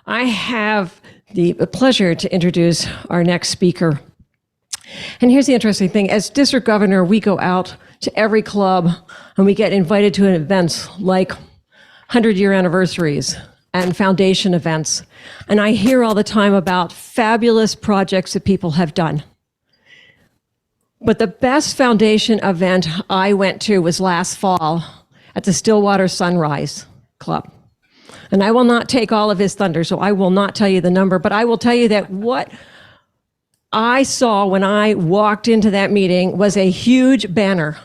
I have the pleasure to introduce our next speaker. And here's the interesting thing. As district governor, we go out to every club and we get invited to events like 100-year anniversaries and foundation events. And I hear all the time about fabulous projects that people have done. But the best foundation event I went to was last fall at the Stillwater Sunrise Club. And I will not take all of his thunder, so I will not tell you the number, but I will tell you that what I saw when I walked into that meeting was a huge banner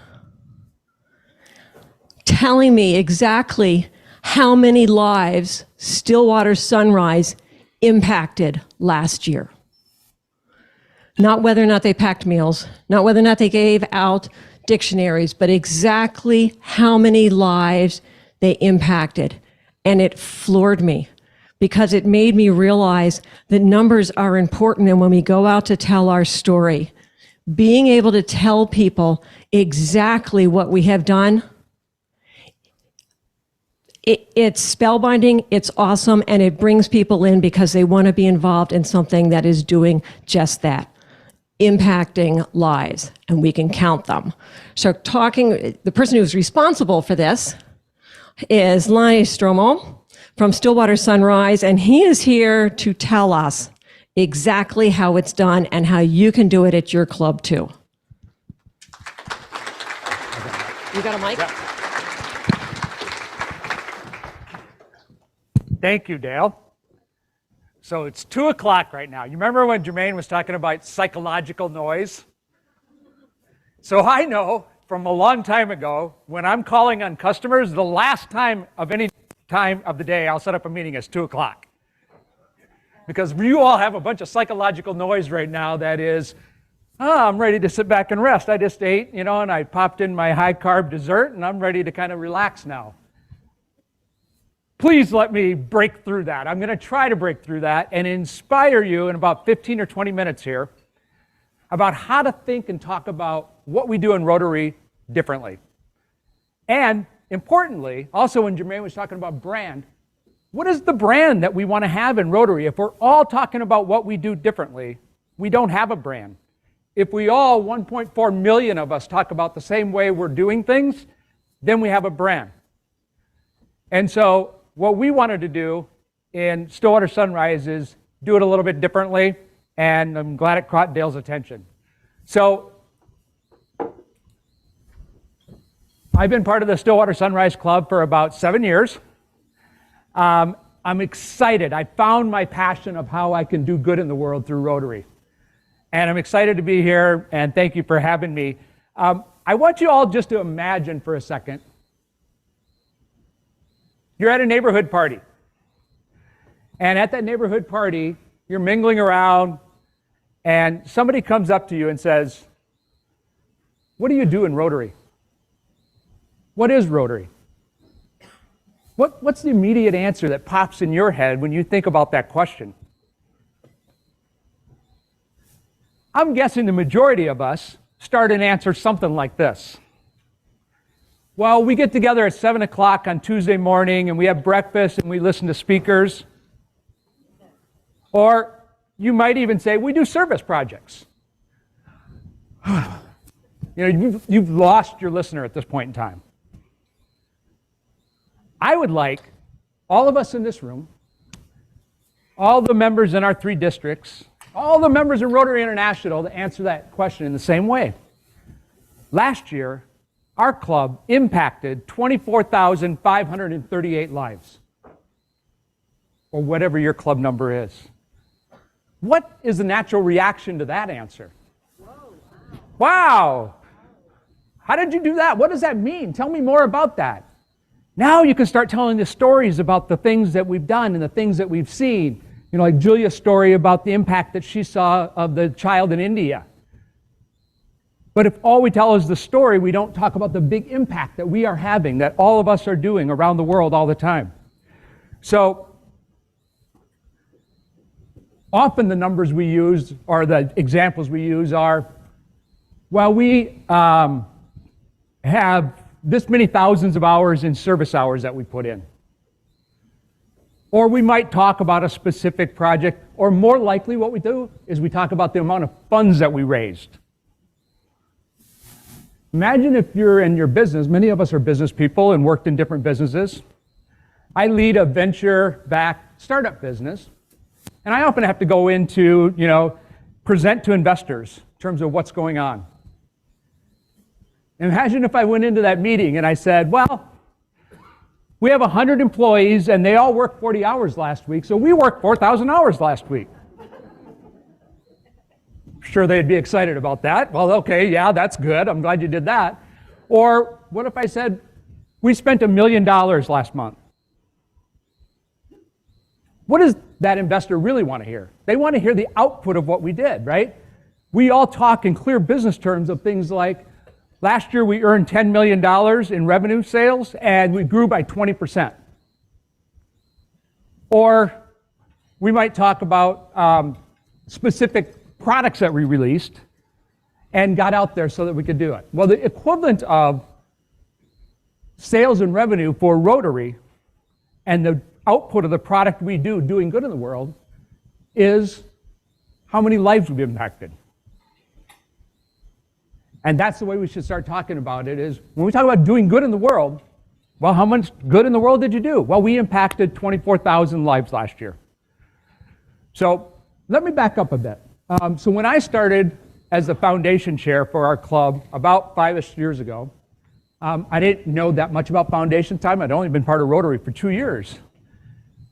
telling me exactly how many lives Stillwater Sunrise impacted last year. Not whether or not they packed meals, not whether or not they gave out dictionaries, but exactly how many lives they impacted. And it floored me because it made me realize that numbers are important. And when we go out to tell our story, being able to tell people exactly what we have done, it's spellbinding, it's awesome, and it brings people in because they want to be involved in something that is doing just that, impacting lives, and we can count them. So the person who's responsible for this is Lonny Stormo from Stillwater Sunrise, and he is here to tell us exactly how it's done and how you can do it at your club too. You got a mic? Yeah. Thank you, Dale. So it's 2 o'clock right now. You remember when Jermaine was talking about psychological noise? So I know from a long time ago, when I'm calling on customers, the last time of any time of the day I'll set up a meeting is 2 o'clock. Because you all have a bunch of psychological noise right now that is, I'm ready to sit back and rest. I just ate, and I popped in my high-carb dessert, and I'm ready to kind of relax now. Please let me break through that. I'm going to try to break through that and inspire you in about 15 or 20 minutes here about how to think and talk about what we do in Rotary differently. And importantly, also when Jermaine was talking about brand, what is the brand that we want to have in Rotary? If we're all talking about what we do differently, we don't have a brand. If we all, 1.4 million of us, talk about the same way we're doing things, then we have a brand. And so what we wanted to do in Stillwater Sunrise is do it a little bit differently, and I'm glad it caught Dale's attention. So I've been part of the Stillwater Sunrise Club for about 7 years. I'm excited. I found my passion of how I can do good in the world through Rotary. And I'm excited to be here, and thank you for having me. I want you all just to imagine for a second, you're at a neighborhood party. And at that neighborhood party, you're mingling around, and somebody comes up to you and says, what do you do in Rotary? What is Rotary? What's the immediate answer that pops in your head when you think about that question? I'm guessing the majority of us start and answer something like this. Well, we get together at 7 o'clock on Tuesday morning and we have breakfast and we listen to speakers. Or you might even say, we do service projects. You've lost your listener at this point in time. I would like all of us in this room, all the members in our 3 districts, all the members in Rotary International to answer that question in the same way. Last year, our club impacted 24,538 lives, or whatever your club number is. What is the natural reaction to that answer? Wow! How did you do that? What does that mean? Tell me more about that. Now you can start telling the stories about the things that we've done and the things that we've seen. Like Julia's story about the impact that she saw of the child in India. But if all we tell is the story, we don't talk about the big impact that we are having, that all of us are doing around the world all the time. So often the numbers we use, or the examples we use are, well, we have this many thousands of hours in service hours that we put in. Or we might talk about a specific project, or more likely what we do is we talk about the amount of funds that we raised. Imagine if you're in your business, many of us are business people and worked in different businesses. I lead a venture-backed startup business, and I often have to go into, present to investors in terms of what's going on. Imagine if I went into that meeting and I said, well, we have 100 employees and they all worked 40 hours last week, so we worked 4,000 hours last week. Sure, they'd be excited about that. Well, okay, yeah, that's good. I'm glad you did that. Or what if I said, we spent $1 million last month? What does that investor really want to hear? They want to hear the output of what we did, right? We all talk in clear business terms of things like, last year we earned $10 million in revenue sales and we grew by 20%. Or we might talk about specific products that we released and got out there so that we could do it. Well, the equivalent of sales and revenue for Rotary and the output of the product we do, doing good in the world, is how many lives we've impacted. And that's the way we should start talking about it, is when we talk about doing good in the world, well, how much good in the world did you do? Well, we impacted 24,000 lives last year. So let me back up a bit. So when I started as the foundation chair for our club about 5-ish years ago, I didn't know that much about foundation time. I'd only been part of Rotary for 2 years.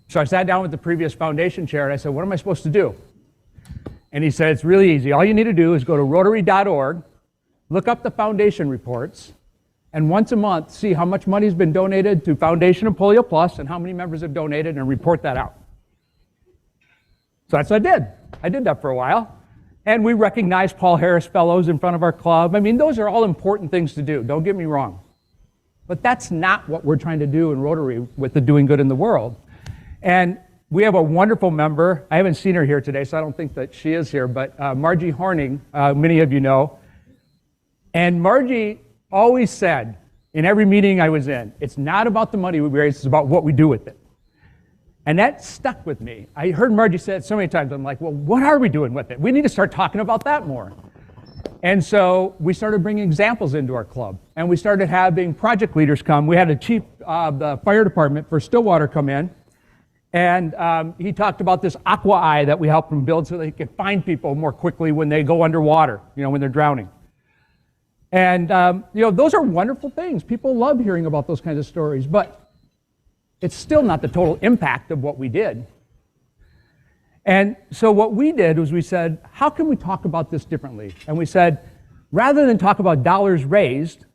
So I sat down with the previous foundation chair and I said, what am I supposed to do? And he said, it's really easy. All you need to do is go to rotary.org, look up the foundation reports, and once a month see how much money has been donated to Foundation and Polio Plus and how many members have donated, and report that out. So that's what I did. I did that for a while. And we recognized Paul Harris Fellows in front of our club. I mean, those are all important things to do, don't get me wrong. But that's not what we're trying to do in Rotary with the Doing Good in the World. And we have a wonderful member. I haven't seen her here today, so I don't think that she is here, but Margie Horning, many of you know. And Margie always said, in every meeting I was in, it's not about the money we raise, it's about what we do with it. And that stuck with me. I heard Margie say it so many times, I'm like, well, what are we doing with it? We need to start talking about that more. And so we started bringing examples into our club. And we started having project leaders come. We had a chief of the fire department for Stillwater come in. And he talked about this aqua eye that we helped them build so they could find people more quickly when they go underwater, when they're drowning. And those are wonderful things. People love hearing about those kinds of stories, but it's still not the total impact of what we did. And so what we did was we said, how can we talk about this differently? And we said, rather than talk about dollars raised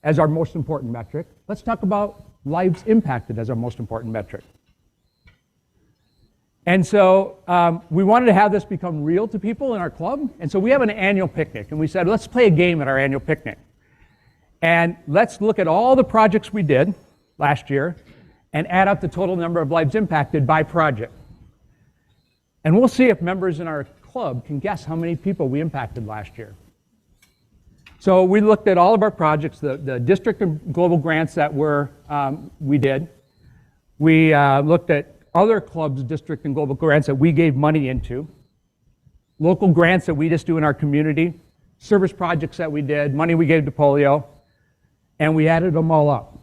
as our most important metric, let's talk about lives impacted as our most important metric. And so we wanted to have this become real to people in our club. And so we have an annual picnic. And we said, let's play a game at our annual picnic. And let's look at all the projects we did last year and add up the total number of lives impacted by project. And we'll see if members in our club can guess how many people we impacted last year. So we looked at all of our projects, the district and global grants that we did. We looked at other clubs, district and global grants that we gave money into, local grants that we just do in our community, service projects that we did, money we gave to polio, and we added them all up.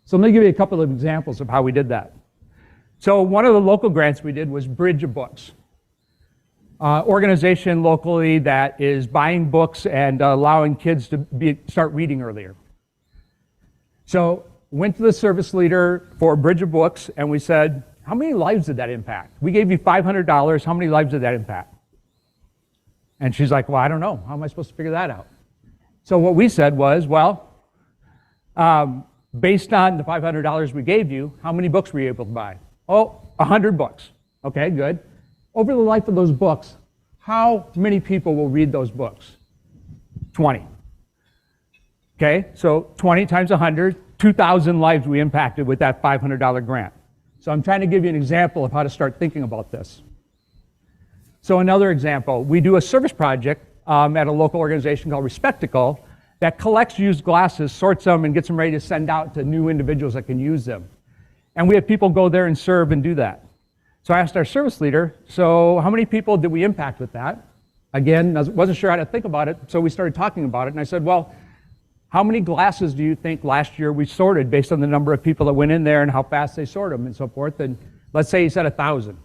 So let me give you a couple of examples of how we did that. So one of the local grants we did was Bridge of Books, organization locally that is buying books and allowing kids to start reading earlier. So went to the service leader for Bridge of Books and we said, how many lives did that impact? We gave you $500, how many lives did that impact? And she's like, well, I don't know. How am I supposed to figure that out? So what we said was, well, based on the $500 we gave you, how many books were you able to buy? Oh, 100 books. Okay, good. Over the life of those books, how many people will read those books? 20. Okay, so 20 times 100, 2,000 lives we impacted with that $500 grant. So I'm trying to give you an example of how to start thinking about this. So another example, we do a service project at a local organization called Respectical that collects used glasses, sorts them, and gets them ready to send out to new individuals that can use them. And we had people go there and serve and do that. So I asked our service leader, so how many people did we impact with that? Again, I wasn't sure how to think about it, so we started talking about it. And I said, well, how many glasses do you think last year we sorted based on the number of people that went in there and how fast they sort them and so forth? And let's say he said 1,000.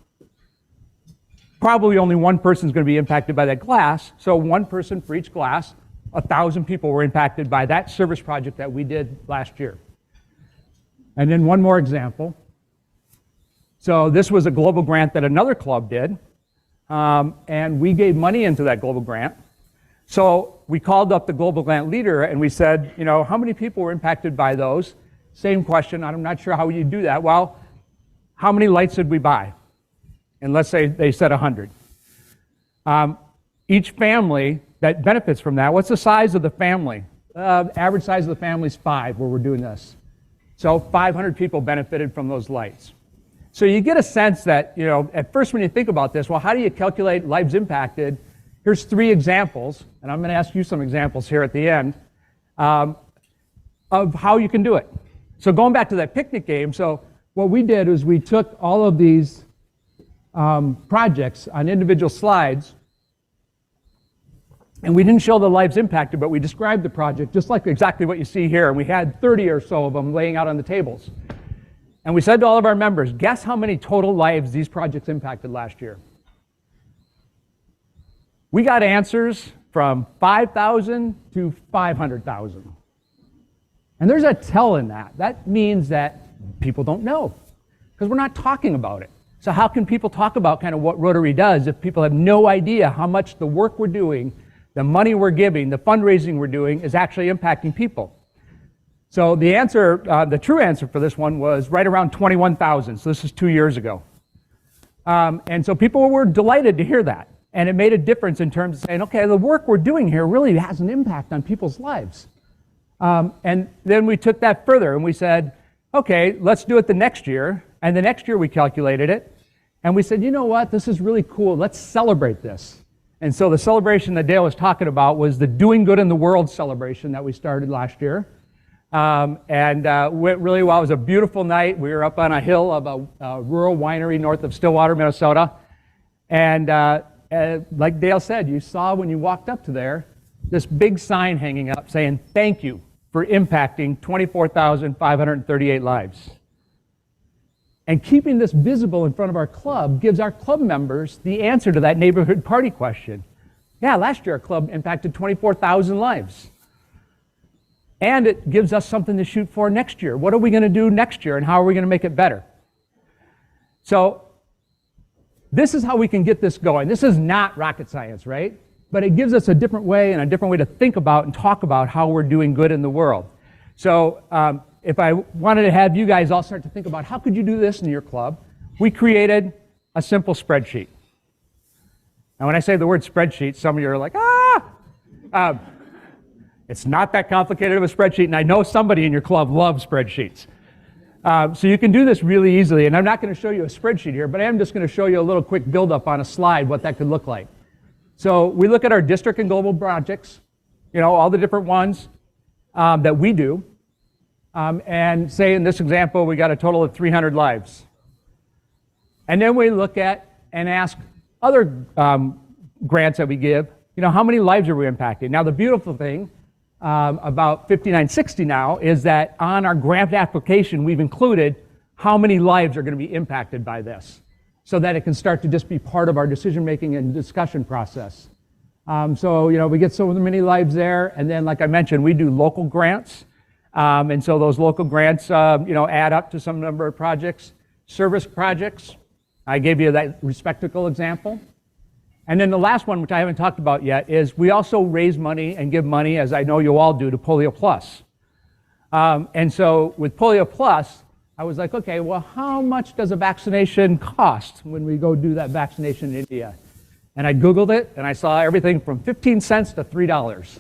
Probably only one person is going to be impacted by that glass. So one person for each glass, 1,000 people were impacted by that service project that we did last year. And then one more example. So this was a global grant that another club did. And we gave money into that global grant. So we called up the global grant leader and we said, you know, how many people were impacted by those? Same question, I'm not sure how you do that. Well, how many lights did we buy? And let's say they said 100. Each family that benefits from that, what's the size of the family? Average size of the family is 5 where we're doing this. So 500 people benefited from those lights. So you get a sense that, you know, at first when you think about this, well, how do you calculate lives impacted? Here's 3 examples, and I'm going to ask you some examples here at the end, of how you can do it. So going back to that picnic game, so what we did was we took all of these projects on individual slides, and we didn't show the lives impacted, but we described the project just like exactly what you see here, and we had 30 or so of them laying out on the tables. And we said to all of our members, guess how many total lives these projects impacted last year? We got answers from 5,000 to 500,000. And there's a tell in that. That means that people don't know, because we're not talking about it. So how can people talk about kind of what Rotary does if people have no idea how much the work we're doing, the money we're giving, the fundraising we're doing is actually impacting people? So the answer, the true answer for this one was right around 21,000. So this is 2 years ago. And so people were delighted to hear that. And it made a difference in terms of saying, okay, the work we're doing here really has an impact on people's lives. And then we took that further and we said, okay, let's do it the next year. And the next year we calculated it. And we said, you know what, this is really cool. Let's celebrate this. And so the celebration that Dale was talking about was the Doing Good in the World celebration that we started last year. Went really well. It was a beautiful night. We were up on a hill of a rural winery north of Stillwater, Minnesota. And like Dale said, you saw when you walked up to there, this big sign hanging up saying, thank you for impacting 24,538 lives. And keeping this visible in front of our club gives our club members the answer to that neighborhood party question. Yeah, last year our club impacted 24,000 lives. And it gives us something to shoot for next year. What are we going to do next year and how are we going to make it better? So this is how we can get this going. This is not rocket science, right? But it gives us a different way and a different way to think about and talk about how we're doing good in the world. So if I wanted to have you guys all start to think about how could you do this in your club, we created a simple spreadsheet. Now when I say the word spreadsheet, some of you are like, ah! It's not that complicated of a spreadsheet, and I know somebody in your club loves spreadsheets. So you can do this really easily, and I'm not going to show you a spreadsheet here, but I am just going to show you a little quick build-up on a slide what that could look like. So we look at our district and global projects, you know, all the different ones that we do, and say in this example we got a total of 300 lives. And then we look at and ask other grants that we give, you know, how many lives are we impacting? Now the beautiful thing about 5960 now is that on our grant application we've included how many lives are going to be impacted by this so that it can start to just be part of our decision making and discussion process. So you know, we get so many lives there, and then like I mentioned, we do local grants, and so those local grants you know, add up to some number of projects. Service projects, I gave you that receptacle example. And then the last one, which I haven't talked about yet, is we also raise money and give money, as I know you all do, to Polio Plus. And so with Polio Plus, I was like, okay, well, how much does a vaccination cost when we go do that vaccination in India? And I Googled it, and I saw everything from 15 cents to $3.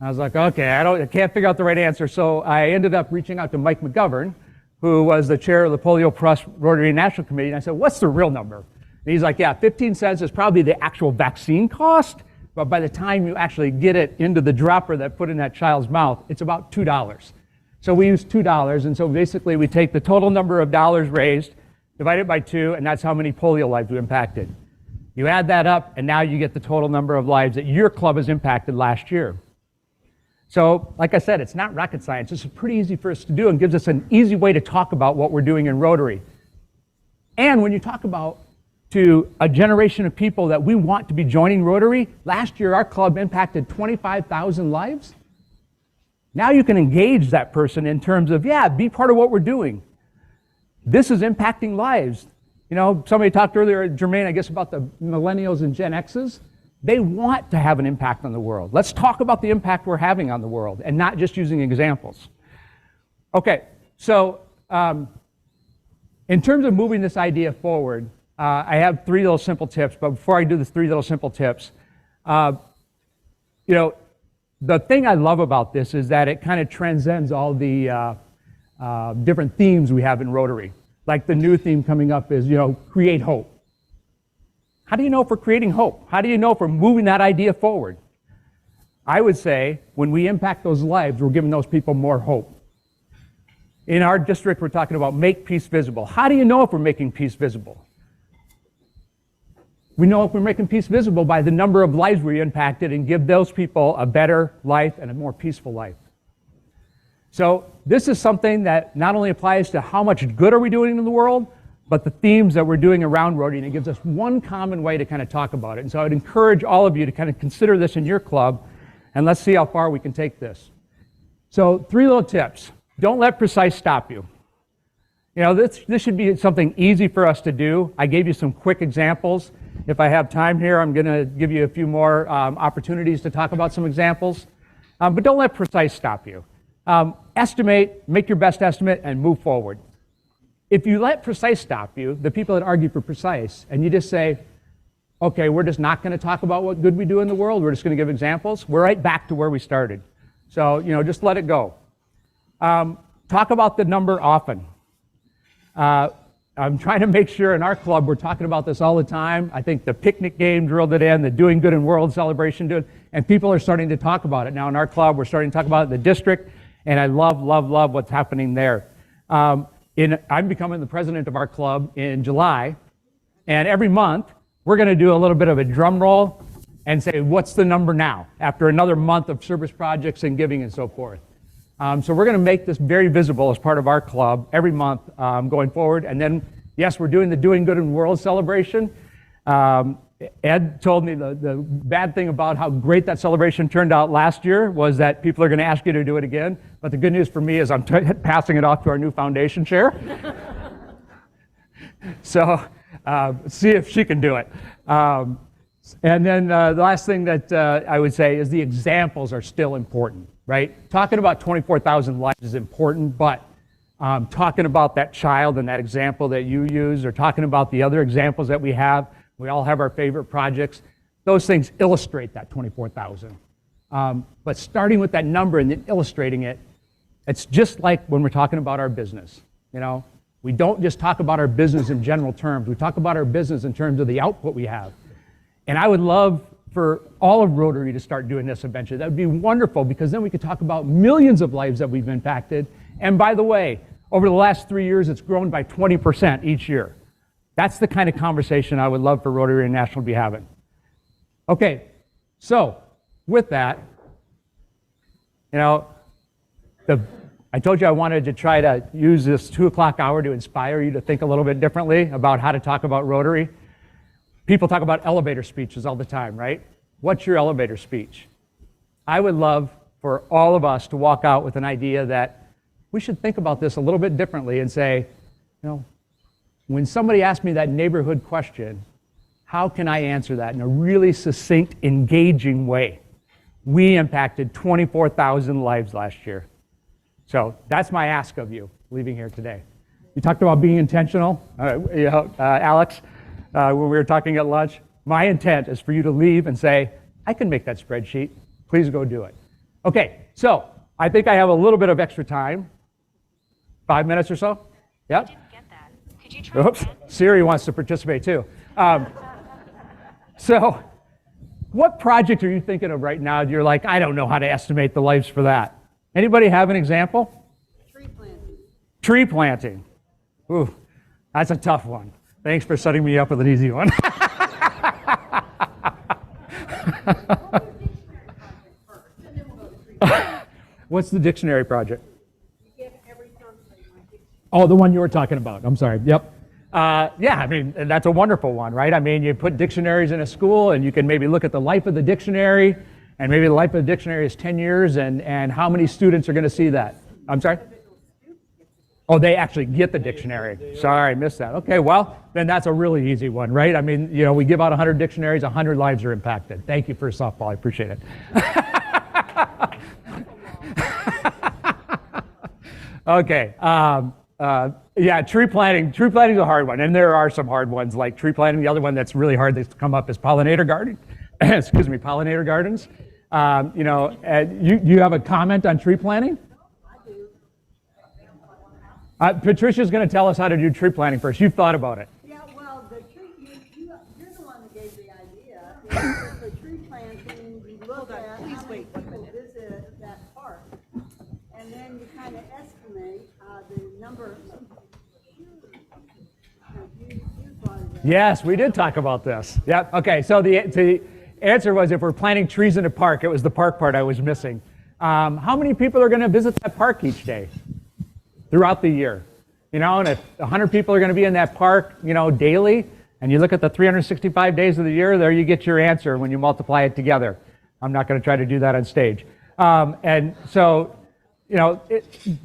I was like, okay, I can't figure out the right answer. So I ended up reaching out to Mike McGovern, who was the chair of the Polio Plus Rotary National Committee, and I said, what's the real number? And he's like, yeah, 15 cents is probably the actual vaccine cost, but by the time you actually get it into the dropper that put in that child's mouth, it's about $2. So we use $2, and so basically we take the total number of dollars raised, divide it by 2, and that's how many polio lives we impacted. You add that up, and now you get the total number of lives that your club has impacted last year. So, like I said, it's not rocket science. This is pretty easy for us to do and gives us an easy way to talk about what we're doing in Rotary. And when you talk about to a generation of people that we want to be joining Rotary, last year our club impacted 25,000 lives. Now you can engage that person in terms of, yeah, be part of what we're doing. This is impacting lives. You know, somebody talked earlier, Jermaine, I guess, about the millennials and Gen X's. They want to have an impact on the world. Let's talk about the impact we're having on the world and not just using examples. Okay, so in terms of moving this idea forward, I have 3 little simple tips, but before I do the 3 little simple tips, you know, the thing I love about this is that it kind of transcends all the different themes we have in Rotary. Like the new theme coming up is, you know, create hope. How do you know if we're creating hope? How do you know if we're moving that idea forward? I would say when we impact those lives, we're giving those people more hope. In our district, we're talking about make peace visible. How do you know if we're making peace visible? We know if we're making peace visible by the number of lives we impacted and give those people a better life and a more peaceful life. So this is something that not only applies to how much good are we doing in the world, but the themes that we're doing around Rotary, and it gives us one common way to kind of talk about it. And so I would encourage all of you to kind of consider this in your club, and let's see how far we can take this. So 3 little tips. Don't let precise stop you. You know, this should be something easy for us to do. I gave you some quick examples. If I have time here, I'm going to give you a few more opportunities to talk about some examples. But don't let precise stop you. Estimate, make your best estimate, and move forward. If you let precise stop you, the people that argue for precise, and you just say, okay, we're just not going to talk about what good we do in the world, we're just going to give examples, we're right back to where we started. So, you know, just let it go. Talk about the number often. I'm trying to make sure in our club we're talking about this all the time. I think the picnic game drilled it in, the Doing Good in World celebration did, and people are starting to talk about it. Now in our club, we're starting to talk about it in the district, and I love, love, love what's happening there. I'm becoming the president of our club in July, and every month we're going to do a little bit of a drum roll and say, what's the number now, after another month of service projects and giving and so forth. So we're going to make this very visible as part of our club every month going forward. And then, yes, we're doing the Doing Good in World celebration. Ed told me the bad thing about how great that celebration turned out last year was that people are going to ask you to do it again. But the good news for me is I'm passing it off to our new foundation chair. So see if she can do it. And then the last thing that I would say is the examples are still important, right? Talking about 24,000 lives is important, but talking about that child and that example that you use, or talking about the other examples that we have, we all have our favorite projects. Those things illustrate that 24,000. But starting with that number and then illustrating it, it's just like when we're talking about our business. You know, we don't just talk about our business in general terms. We talk about our business in terms of the output we have. And I would love for all of Rotary to start doing this eventually. That would be wonderful, because then we could talk about millions of lives that we've impacted. And by the way, over the last 3 years, it's grown by 20% each year. That's the kind of conversation I would love for Rotary International to be having. Okay, so with that, you know, I told you I wanted to try to use this 2 o'clock hour to inspire you to think a little bit differently about how to talk about Rotary. People talk about elevator speeches all the time, right? What's your elevator speech? I would love for all of us to walk out with an idea that we should think about this a little bit differently and say, you know, when somebody asks me that neighborhood question, how can I answer that in a really succinct, engaging way? We impacted 24,000 lives last year. So that's my ask of you leaving here today. You talked about being intentional, Alex, when we were talking at lunch. My intent is for you to leave and say, I can make that spreadsheet. Please go do it. Okay, so I think I have a little bit of extra time. 5 minutes or so? Yep. Could you try Oops. Siri wants to participate too. So what project are you thinking of right now? You're like, I don't know how to estimate the lives for that. Anybody have an example? Tree planting. Ooh, that's a tough one. Thanks for setting me up with an easy one. What's the dictionary project? Oh, the one you were talking about. I'm sorry. Yep. Yeah, I mean, that's a wonderful one, right? I mean, you put dictionaries in a school and you can maybe look at the life of the dictionary, and maybe the life of the dictionary is 10 years, and how many students are going to see that? I'm sorry? Oh, they actually get the dictionary. Sorry, I missed that. Okay, well, then that's a really easy one, right? I mean, you know, we give out 100 dictionaries, 100 lives are impacted. Thank you for softball. I appreciate it. Okay. Yeah, tree planting. Tree planting is a hard one, and there are some hard ones like tree planting. The other one that's really hard to come up is pollinator gardening. Excuse me, pollinator gardens. You know, you have a comment on tree planting? Patricia's going to tell us how to do tree planting first. You've thought about it. Yeah, well, the tree, you're the one that gave the idea. It's the tree planting, you look at, please wait 1 minute. Visit that park, and then you kind of estimate the number of. Yes, we did talk about this. Yep. Okay, so the answer was if we're planting trees in a park, it was the park part I was missing. How many people are going to visit that park each day throughout the year? You know, and if 100 people are going to be in that park, you know, daily, and you look at the 365 days of the year, there you get your answer when you multiply it together. I'm not going to try to do that on stage. And so, you know,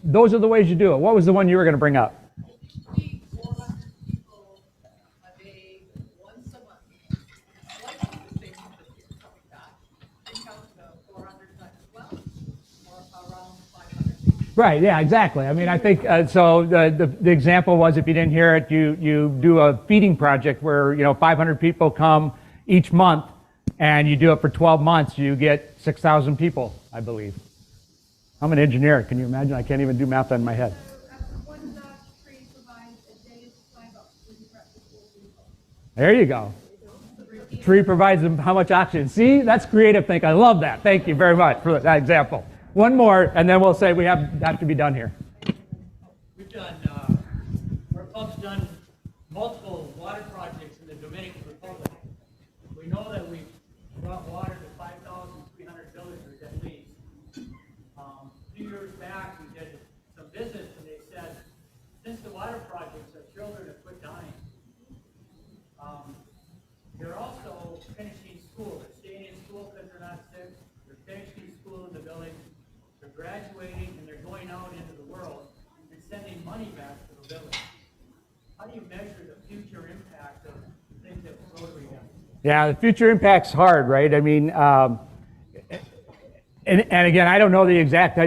those are the ways you do it. What was the one you were going to bring up? Right, yeah, exactly. I mean, I think, so the example was, if you didn't hear it, you do a feeding project where, you know, 500 people come each month, and you do it for 12 months, you get 6,000 people, I believe. I'm an engineer, can you imagine? I can't even do math in my head. There you go. Tree provides them how much oxygen? See, that's creative thinking. I love that. Thank you very much for that example. One more, and then we'll say we have to be done here. We've done, our club's done multiple water projects in the Dominican Republic. We know that we've brought water to 5,300 villagers at least. A few years back, we did some visits, and they said, since the water projects, our children have quit dying. They're also finishing school. They're staying in school because they're not sick. They're finishing school in the village. They're graduating, and they're going out into the world and sending money back to the village. How do you measure the future impact of things that Rotary does? Yeah, the future impact's hard, right? I mean, and again, I don't know the exact,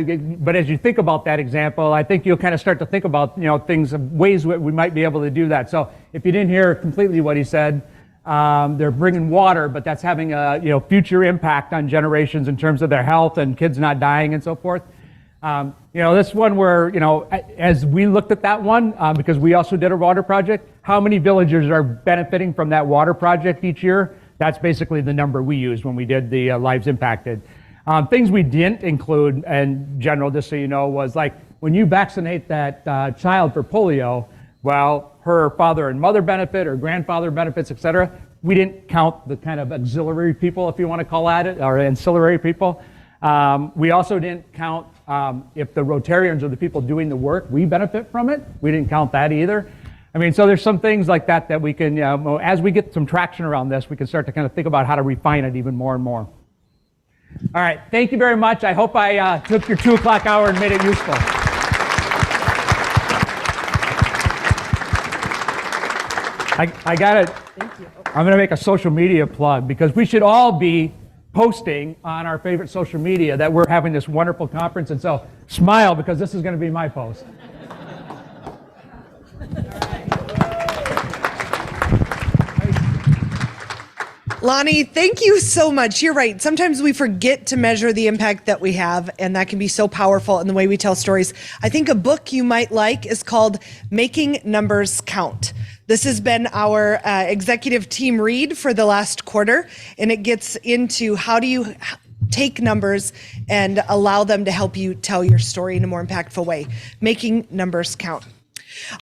but as you think about that example, I think you'll kind of start to think about, you know, things, ways that we might be able to do that. So if you didn't hear completely what he said, they're bringing water, but that's having a, you know, future impact on generations in terms of their health and kids not dying and so forth. You know, this one where, you know, as we looked at that one, because we also did a water project, how many villagers are benefiting from that water project each year? That's basically the number we used when we did the lives impacted. Things we didn't include in general, just so you know, was like when you vaccinate that child for polio, well, her father and mother benefit, or grandfather benefits, et cetera. We didn't count the kind of auxiliary people, if you want to call that it, or ancillary people. We also didn't count if the Rotarians are the people doing the work, we benefit from it. We didn't count that either. I mean, so there's some things like that that we can, as we get some traction around this, we can start to kind of think about how to refine it even more and more. All right, thank you very much. I hope I took your 2 o'clock hour and made it useful. I got it. I'm going to make a social media plug, because we should all be posting on our favorite social media that we're having this wonderful conference. And so smile, because this is going to be my post. Lonny, thank you so much. You're right. Sometimes we forget to measure the impact that we have, and that can be so powerful in the way we tell stories. I think a book you might like is called Making Numbers Count. This has been our executive team read for the last quarter, and it gets into how do you take numbers and allow them to help you tell your story in a more impactful way. Making numbers count.